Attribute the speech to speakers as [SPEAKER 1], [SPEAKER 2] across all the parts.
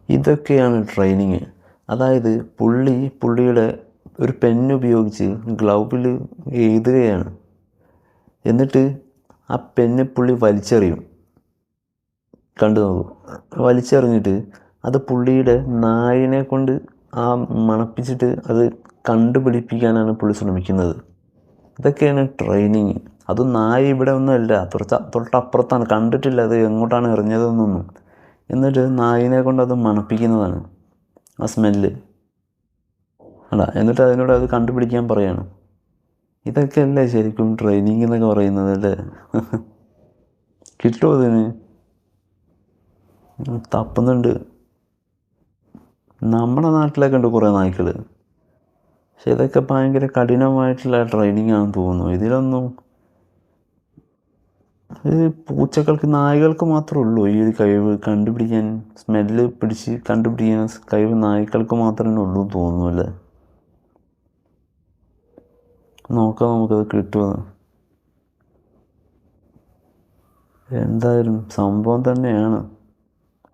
[SPEAKER 1] ഇതൊക്കെയാണ് ട്രെയിനിങ്. അതായത് പുള്ളിയുടെ ഒരു പെന്നുപയോഗിച്ച് ഗ്ലൗവിൽ എഴുതുകയാണ്. എന്നിട്ട് ആ പെന്ന് പുള്ളി വലിച്ചെറിയും. കണ്ടു നോക്കും. വലിച്ചെറിഞ്ഞിട്ട് അത് പുള്ളിയുടെ നായിനെ കൊണ്ട് മണപ്പിച്ചിട്ട് അത് കണ്ടുപിടിപ്പിക്കാനാണ് പുള്ളി ശ്രമിക്കുന്നത്. ഇതൊക്കെയാണ് ട്രെയിനിങ്. അത് നായ ഇവിടെ ഒന്നുമല്ല, തൊട്ടപ്പുറത്താണ്, കണ്ടിട്ടില്ല അത് എങ്ങോട്ടാണ് എറിഞ്ഞതെന്നൊന്നും. എന്നിട്ട് നായിനെ കൊണ്ട് അത് മണപ്പിക്കുന്നതാണ്, ആ സ്മെല്ല് എന്നിട്ട് അതിനോട് അത് കണ്ടുപിടിക്കാൻ പറയാണ്. ഇതൊക്കെയല്ലേ ശരിക്കും ട്രെയിനിങ് എന്നൊക്കെ പറയുന്നത് അല്ലേ? കിട്ടുമോ അതിന്? തപ്പുന്നുണ്ട്. നമ്മുടെ നാട്ടിലൊക്കെ ഉണ്ട് കുറേ നായ്ക്കൾ. പക്ഷെ ഇതൊക്കെ ഭയങ്കര കഠിനമായിട്ടുള്ള ട്രെയിനിങ് ആണെന്ന് തോന്നുന്നു. ഇതിലൊന്നും പൂച്ചകൾക്ക്, നായ്ക്കൾക്ക് മാത്രമേ ഉള്ളൂ ഈ ഒരു കഴിവ് കണ്ടുപിടിക്കാൻ, സ്മെല്ല് പിടിച്ച് കണ്ടുപിടിക്കാൻ കഴിവ് നായ്ക്കൾക്ക് മാത്രമേ ഉള്ളൂ എന്ന് തോന്നുന്നു അല്ലേ? നോക്കാം നമുക്കത് കിട്ടുമോ. എന്തായാലും സംഭവം തന്നെയാണ്.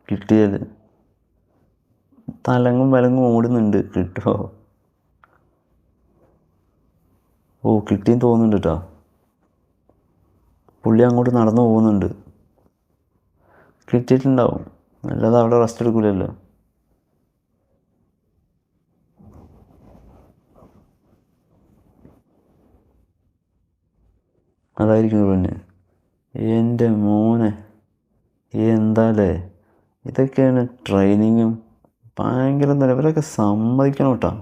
[SPEAKER 1] കിട്ടിയാൽ തലങ്ങും വലങ്ങും ഓടുന്നുണ്ട്. കിട്ടുമോ? കിട്ടിയെന്ന് തോന്നുന്നുണ്ട് കേട്ടോ. പുള്ളി അങ്ങോട്ട് നടന്നു പോകുന്നുണ്ട്. കിട്ടിയിട്ടുണ്ടാവും, അല്ലാതെ അവിടെ റെസ്റ്റ് എടുക്കില്ലല്ലോ. അതായിരിക്കും പിന്നെ. എൻ്റെ മോനെ, എന്താല്ലേ ഇതൊക്കെയാണ് ട്രെയിനിങ്ങും. ഭയങ്കര ഇവരൊക്കെ സമ്മതിക്കണം കേട്ടോ.